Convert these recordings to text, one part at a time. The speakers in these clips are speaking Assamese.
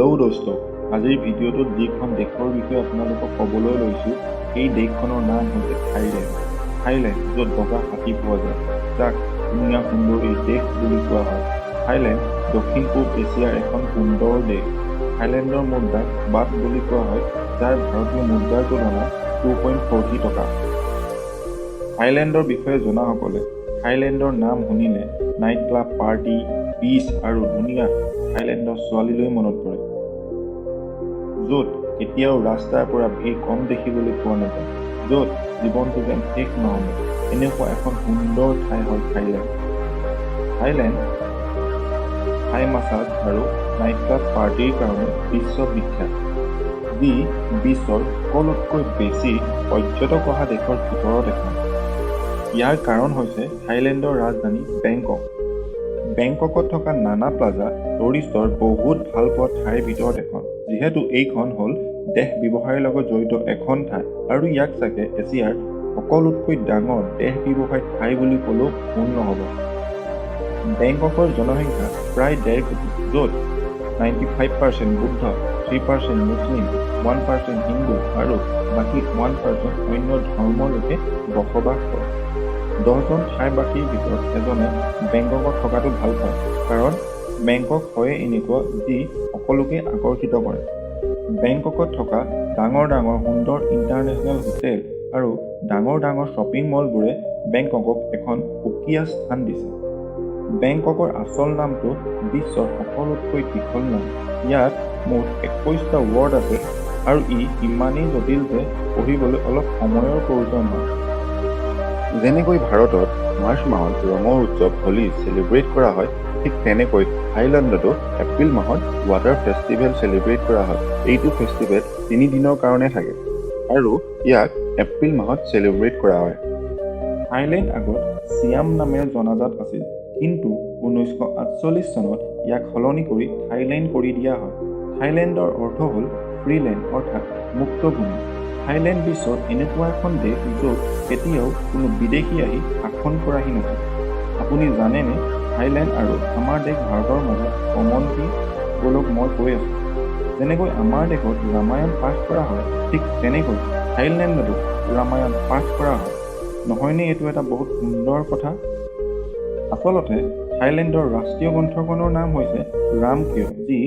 হেল্ল' দোস্ত, আজিৰ ভিডিঅ'টোত যিখন দেশৰ বিষয়ে আপোনালোকক ক'বলৈ লৈছোঁ সেই দেশখনৰ নাম হৈছে থাইলেণ্ড। থাইলেণ্ড য'ত বগা হাতী পোৱা যায়, যাক ধুনীয়া সুন্দৰী দেশ বুলি কোৱা হয়। থাইলেণ্ড দক্ষিণ পূব এছিয়াৰ এখন সুন্দৰ দেশ। থাইলেণ্ডৰ মুদ্ৰাক বাট বুলি কোৱা হয়, যাৰ ভাৰতীয় মুদ্ৰাৰ তুলনাত 2.40 টকা। থাইলেণ্ডৰ বিষয়ে জনাসকলে থাইলেণ্ডৰ নাম শুনিলে নাইট ক্লাব, পাৰ্টি, বিচ আৰু ধুনীয়া থাইলেণ্ডৰ ছোৱালীলৈ মনত পৰে, য'ত কেতিয়াও ৰাস্তাৰ পৰা ভিৰ কম দেখিবলৈ পোৱা নাযায়, য'ত জীৱনটো যেন শেষ নহ'ব, এনেকুৱা এখন সুন্দৰ ঠাই হ'ল থাইলেণ্ড। থাইলেণ্ড থাই মাছাজ আৰু নাইট ক্লাব পাৰ্টিৰ কাৰণে বিশ্ববিখ্যাত, যি বিশ্বৰ সকলোতকৈ বেছি পৰ্যটক অহা দেশৰ ভিতৰত এখন। ইয়াৰ কাৰণ হৈছে থাইলেণ্ডৰ ৰাজধানী বেংকক। বেংককত থকা নানা প্লাজা টুৰিষ্টৰ বহুত ভাল পোৱা ঠাইৰ ভিতৰত এখন, যিহেতু এইখন হ'ল দেশ ব্যৱসায়ৰ লগত জড়িত এখন ঠাই আৰু ইয়াক চাগে এছিয়াৰ সকলোতকৈ ডাঙৰ দেশ ব্যৱসায় ঠাই বুলি ক'লেও ভুল নহ'ব। বেংককৰ জনসংখ্যা প্ৰায় 1.5 কোটি, য'ত 95% বুদ্ধ, 3% মুছলিম, 1% হিন্দু আৰু বাকী 1% অন্য ধৰ্মৰ লোকে বসবাস কৰে। 10জন ঠাইবাসীৰ ভিতৰত এজনে বেংককত থকাটো ভাল পায়, কাৰণ বেংকক হয়ে এনেকুৱা যি সকলোকে আকৰ্ষিত কৰে। বেংককত থকা ডাঙৰ ডাঙৰ সুন্দৰ ইণ্টাৰনেশ্যনেল হোটেল আৰু ডাঙৰ ডাঙৰ শ্বপিং মলবোৰে বেংককক এখন সুকীয়া স্থান দিছে। বেংককৰ আচল নামটো বিশ্বৰ সকলোতকৈ দীঘল নাম। ইয়াত মুঠ 21টা ৱৰ্ড আছে আৰু ই ইমানেই জটিল যে পঢ়িবলৈ অলপ সময়ৰ প্ৰয়োজন হয়। যেনেকৈ ভাৰতত মাৰ্চ মাহত ৰঙৰ উৎসৱ হোলী চেলিব্ৰেট কৰা হয়, ঠিক তেনেকৈ থাইলেণ্ডতো এপ্ৰিল মাহত ৱাটাৰ ফেষ্টিভেল চেলিব্ৰেট কৰা হয়। এইটো ফেষ্টিভেল 3 দিনৰ কাৰণে থাকে আৰু ইয়াক এপ্ৰিল মাহত চেলিব্ৰেট কৰা হয়। থাইলেণ্ড আগত ছিয়াম নামেৰে জনাজাত আছিল, কিন্তু 1948 চনত ইয়াক সলনি কৰি থাইলেণ্ড কৰি দিয়া হয়। থাইলেণ্ডৰ অৰ্থ হ'ল ফ্ৰীলেণ্ড, অৰ্থাৎ মুক্ত ভূমি। থাইলেণ্ড বিশ্বৰ এনেকুৱা এখন দেশ য'ত কেতিয়াও কোনো বিদেশী আহি শাসন কৰাহি নাছিল। আপুনি জানেনে থাইলেণ্ড আৰু আমাৰ দেশ ভাৰতৰ মাজত কমন কি বলক মই কৈ আছোঁ। যেনেকৈ আমাৰ দেশত ৰামায়ণ পাঠ কৰা হয়, ঠিক তেনেকৈ থাইলেণ্ডতো ৰামায়ণ পাঠ কৰা হয়। নহয়নে এইটো এটা বহুত সুন্দৰ কথা? আচলতে থাইলেণ্ডৰ ৰাষ্ট্ৰীয় গ্ৰন্থখনৰ নাম হৈছে ৰামকীয়, যি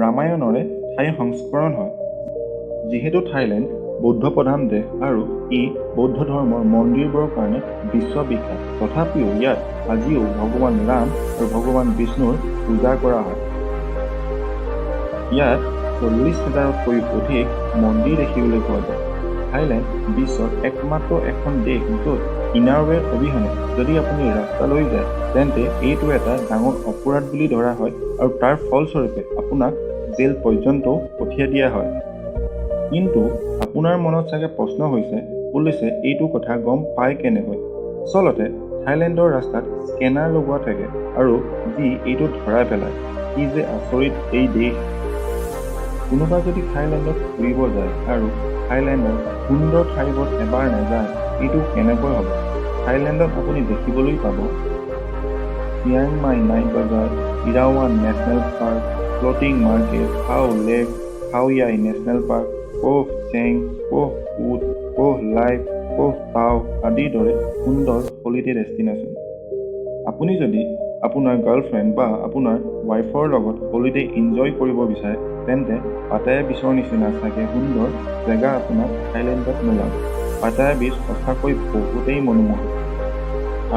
ৰামায়ণৰে থাই সংস্কৰণ হয়। যিহেতু থাইলেণ্ড বৌদ্ধ প্ৰধান দেশ আৰু ই বৌদ্ধ ধৰ্মৰ মন্দিৰবোৰৰ কাৰণে বিশ্ববিখ্যাত, তথাপিও ইয়াত আজিও ভগৱান ৰাম আৰু ভগৱান বিষ্ণুৰ পূজা কৰা হয়। ইয়াত 40,000তকৈও অধিক মন্দিৰ দেখিবলৈ পোৱা যায়। থাইলেণ্ড বিশ্বৰ একমাত্ৰ এখন দেশ য'ত ইনাৰৱেৰ অবিহনে যদি আপুনি ৰাস্তালৈ যায়, তেন্তে এইটো এটা ডাঙৰ অপৰাধ বুলি ধৰা হয় আৰু তাৰ ফলস্বৰূপে আপোনাক জেল পৰ্যন্তও পঠিয়াই দিয়া হয়। কিন্তু আপোনাৰ মনত চাগে প্ৰশ্ন হৈছে, পুলিচে এইটো কথা গম পায় কেনেকৈ? আচলতে থাইলেণ্ডৰ ৰাস্তাত স্কেনাৰ লগোৱা থাকে আৰু যি এইটো ধৰাই পেলায়। কি যে আচৰিত এই দেশ! কোনোবা যদি থাইলেণ্ডত ফুৰিব যায় আৰু থাইলেণ্ডৰ সুন্দৰ ঠাইবোৰ এবাৰ নাযায়, এইটো কেনেকৈ হ'ব? থাইলেণ্ডত আপুনি দেখিবলৈ পাব চিয়াং মাই নাইট বজাৰ, ইৰাৱান নেশ্যনেল পাৰ্ক, ফ্লোটিং মাৰ্কেট, খাও লেক, খাও য়াই নেশ্যনেল পাৰ্ক, কোহ চেং, কোহ উট, কোহ লাইফ, কোহ টাও আদিৰ দৰে সুন্দৰ হলিডে ডেষ্টিনেশ্যন। আপুনি যদি আপোনাৰ গাৰ্লফ্ৰেণ্ড বা আপোনাৰ ৱাইফৰ লগত হলিডে এনজয় কৰিব বিচাৰে, তেন্তে পাটায়া বিচৰ নিচিনা চাগে সুন্দৰ জেগা আপোনাক থাইলেণ্ডত নোলাব। পাটায়া বিচ সঁচাকৈ বহুতেই মনোমোহা।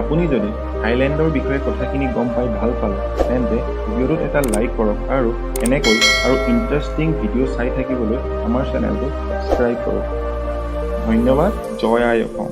আপুনি যদি থাইলেণ্ডৰ বিষয়ে কথাখিনি গম পাই ভাল পালে, তেন্তে ভিডিঅ'টোত এটা লাইক কৰক আৰু এনেকৈ আৰু ইণ্টাৰেষ্টিং ভিডিঅ' চাই থাকিবলৈ আমাৰ চেনেলটো ছাবস্ক্ৰাইব কৰক। ধন্যবাদ। জয় আই অসম।